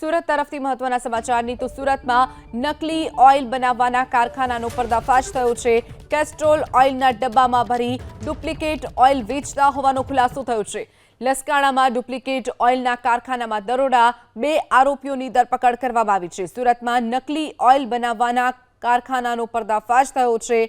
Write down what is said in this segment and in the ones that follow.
સુરત તરફથી મહત્વના સમાચારની તો સુરતમાં નકલી ઓઇલ બનાવવાના કારખાનાનો પર્દાફાશ થયો છે। કેસ્ટ્રોલ ઓઇલના ડબ્બામાં ભરી ડુપ્લિકેટ ઓઇલ વેચતા હોવાનો ખુલાસો થયો છે। લસકાણામાં ડુપ્લિકેટ ઓઇલના કારખાનામાં દરોડા, 2 આરોપીઓની ધરપકડ કરવામાં આવી છે। સુરતમાં નકલી ઓઇલ બનાવવાના કારખાનાનો પર્દાફાશ થયો છે।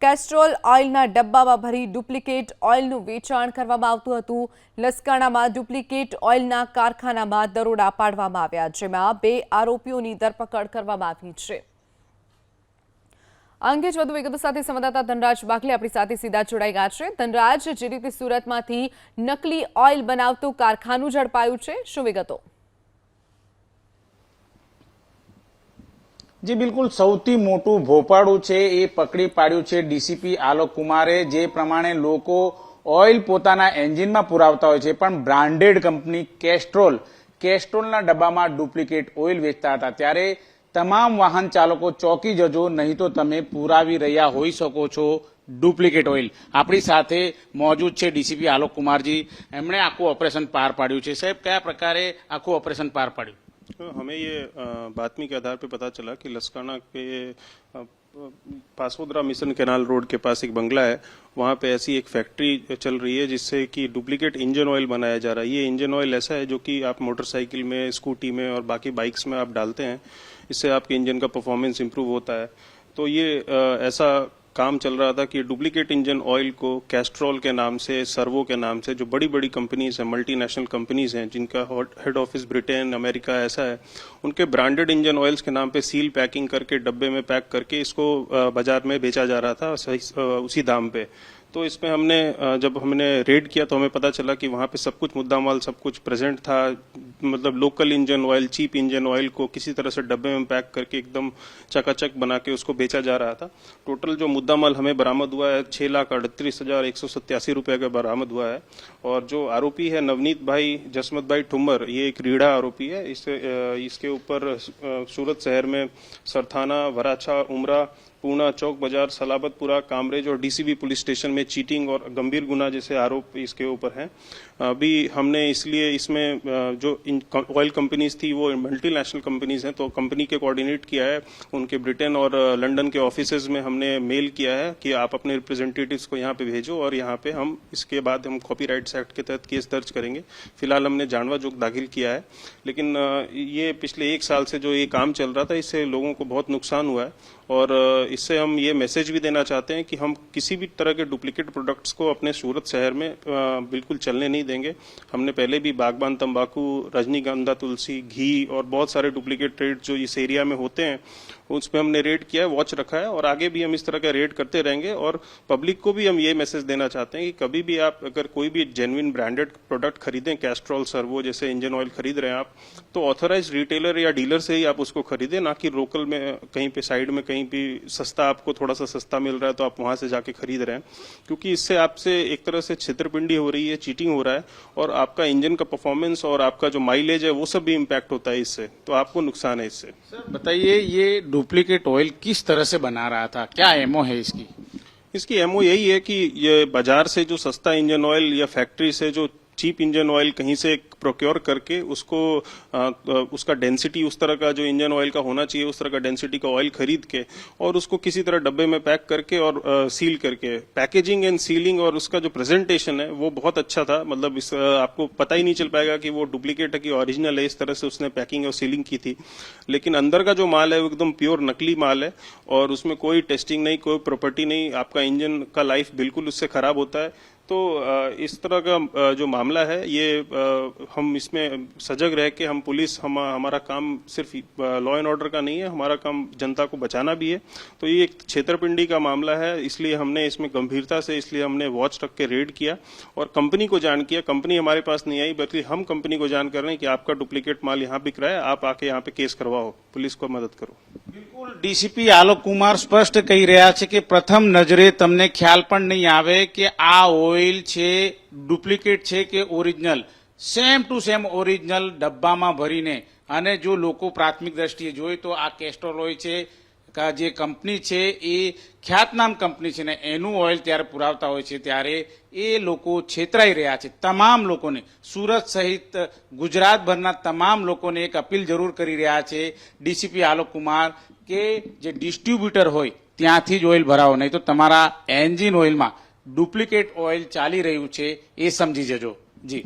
કેસ્ટ્રોલ ઓઇલના ડબ્બામાં ભરી ડુપ્લિકેટ ઓઇલનું વેચાણ કરવામાં આવતું હતું। લસકાણામાં ડુપ્લિકેટ ઓઇલના કારખાનામાં દરોડા પાડવામાં આવ્યા, જેમાં 2 આરોપીઓની ધરપકડ કરવામાં આવી છે। આ અંગે વધુ વિગતો સાથે સંવાદદાતા ધનરાજ બાકલે આપણી સાથે સીધા જોડાઈ ગયા છે। ધનરાજ, જે રીતે સુરતમાંથી નકલી ઓઇલ બનાવતું કારખાનું ઝડપાયું છે, શું વિગતો? जी बिल्कुल सौथी मोटू भोपाड़ू है ये पकड़ी पाड्यु है डीसीपी आलोक कुमारे। जे प्रमाणे लोको ऑइल पोताना एंजीन में पुरावता होय छे, पण ब्रांडेड कंपनी केस्ट्रोलना डब्बामां डुप्लिकेट ऑइल वेचता हता, त्यारे तमाम वाहन चालको चौकी जजो, नहीं तो तमे पुरावी रह्या होई शको छो डुप्लिकेट ऑइल। अपनी साथे मौजूद है डीसीपी आलोक कुमारजी, एमणे आखुं ऑपरेशन पार पाड्यु छे। साहेब, क्या प्रकारे आखुं ऑपरेशन पार पाड्यु? हमें ये बातमी के आधार पर पता चला कि लसकाना के पासोदरा मिशन कैनाल रोड के पास एक बंगला है, वहाँ पे ऐसी एक फैक्ट्री चल रही है जिससे कि डुप्लीकेट इंजन ऑयल बनाया जा रहा है। ये इंजन ऑयल ऐसा है जो कि आप मोटरसाइकिल में, स्कूटी में और बाकी बाइक्स में आप डालते हैं, इससे आपके इंजन का परफॉर्मेंस इंप्रूव होता है। तो ये ऐसा काम चल रहा था कि डुप्लीकेट इंजन ऑयल को कैस्ट्रोल के नाम से, सर्वो के नाम से, जो बड़ी बड़ी कंपनीज हैं, मल्टीनेशनल कंपनीज हैं जिनका हेड ऑफिस ब्रिटेन, अमेरिका ऐसा है, उनके ब्रांडेड इंजन ऑयल्स के नाम पे सील पैकिंग करके, डब्बे में पैक करके इसको बाजार में बेचा जा रहा था उसी दाम पे। तो इसमें जब हमने रेड किया तो हमें पता चला कि वहाँ पे सब कुछ मुद्दा माल सब कुछ प्रेजेंट था। मतलब local engine oil, cheap engine oil को किसी तरह से डब्बे में पैक करके एकदम चकाचक बना के उसको बेचा जा रहा था। टोटल जो मुद्दा माल हमें बरामद हुआ है 6,38,187 रुपये का बरामद हुआ है। और जो आरोपी है नवनीत भाई जसमत भाई ठुम्मर, ये एक रीढ़ा आरोपी है। इसके ऊपर सूरत शहर में सरथाना, वराछा, उमरा, पूना, चौक बाजार, सलाबतपुरा, कामरेज और डीसीबी पुलिस स्टेशन में चीटिंग और गंभीर गुना जैसे आरोप इसके ऊपर हैं। अभी हमने इसलिए इसमें जो ऑयल कंपनीज थी वो मल्टीनेशनल कंपनीज हैं, तो कंपनी के कोऑर्डिनेट किया है, उनके ब्रिटेन और लंदन के ऑफिसेज में हमने मेल किया है कि आप अपने रिप्रेजेंटेटिव्स को यहाँ पे भेजो और यहाँ पे हम इसके बाद हम कॉपीराइट्स एक्ट के तहत केस दर्ज करेंगे। फिलहाल हमने जानवा जोग दाखिल किया है, लेकिन ये पिछले 1 साल से जो ये काम चल रहा था इससे लोगों को बहुत नुकसान हुआ है। और इससे हम ये मैसेज भी देना चाहते हैं कि हम किसी भी तरह के डुप्लीकेट प्रोडक्ट्स को अपने सूरत शहर में बिल्कुल चलने नहीं देंगे। हमने पहले भी बागबान तंबाकू, रजनीगंधा तुलसी, घी और बहुत सारे डुप्लीकेट ट्रेड जो इस एरिया में होते हैं उस पर हमने रेड किया है, वॉच रखा है, और आगे भी हम इस तरह का रेड करते रहेंगे। और पब्लिक को भी हम ये मैसेज देना चाहते हैं कि कभी भी आप अगर कोई भी जेन्युइन ब्रांडेड प्रोडक्ट खरीदें, कैस्ट्रोल, सर्वो जैसे इंजन ऑयल खरीद रहे हैं आप, तो ऑथराइज रिटेलर या डीलर से ही आप उसको खरीदें, ना कि लोकल में कहीं पे साइड में कहीं भी सस्ता, आपको थोड़ा सा सस्ता मिल रहा है तो आप वहां से जाके खरीद रहे हैं, क्योंकि इससे आपसे एक तरह से छेतरपिंडी हो रही है, चीटिंग हो रहा है, और आपका इंजन का परफॉर्मेंस और आपका जो माइलेज है वो सब भी इम्पैक्ट होता है इससे, तो आपको नुकसान है इससे। सर बताइए, ये डुप्लीकेट ऑयल किस तरह से बना रहा था, क्या एमओ है इसकी? इसकी एमओ यही है कि ये बाजार से जो सस्ता इंजन ऑयल या फैक्ट्री से जो चीप इंजन ऑयल कहीं से प्रोक्योर करके उसको उसका डेंसिटी उस तरह का जो इंजन ऑयल का होना चाहिए उस तरह का डेंसिटी का ऑयल खरीद के और उसको किसी तरह डब्बे में पैक करके और सील करके, पैकेजिंग एंड सीलिंग और उसका जो प्रेजेंटेशन है वो बहुत अच्छा था। मतलब इस आपको पता ही नहीं चल पाएगा कि वो डुप्लीकेट है कि ओरिजिनल है, इस तरह से उसने पैकिंग और सीलिंग की थी। लेकिन अंदर का जो माल है वो एकदम प्योर नकली माल है और उसमें कोई टेस्टिंग नहीं, कोई प्रॉपर्टी नहीं, आपका इंजन का लाइफ बिल्कुल उससे खराब होता है। तो इस तरह का जो मामला है ये हम इसमें सजग रह के हम पुलिस हमारा काम सिर्फ लॉ एंड ऑर्डर का नहीं है, हमारा काम जनता को बचाना भी है। तो ये एक छेतरपिंडी का मामला है, इसलिए हमने इसमें गंभीरता से इसलिए हमने वॉच रख के रेड किया और कंपनी को जान किया। कंपनी हमारे पास नहीं आई, बल्कि हम कंपनी को जान कर रहे हैं कि आपका डुप्लीकेट माल यहाँ बिक रहा है, आप आके यहाँ पे केस करवाओ, पुलिस को मदद करो। बिल्कुल डीसीपी आलोक कुमार स्पष्ट कही रह्या छे कि प्रथम नजरे तमने ख्याल पण नहीं आवे कि आ ऑइल छे डुप्लिकेट छे के original, same to same original डब्बामां भरीने अने जो लोको प्राथमिक दृष्टिए जोई तो आ केस्ट्रोल ऑइल छे, જે કંપની છે એ ખ્યાતનામ કંપની છે ને એનું ઓઇલ ત્યારે પુરાવતા હોય છે ત્યારે એ લોકો છેતરાઈ રહ્યા છે. તમામ લોકોને, સુરત સહિત ગુજરાતભરના તમામ લોકોને એક અપીલ જરૂર કરી રહ્યા છે ડીસીપી આલોક કુમાર કે જે ડિસ્ટ્રીબ્યુટર હોય ત્યાંથી જ ઓઇલ ભરાવો, નહીં તો તમારા એન્જિન ઓઇલમાં ડુપ્લિકેટ ઓઇલ ચાલી રહ્યું છે એ સમજી જજો. જી.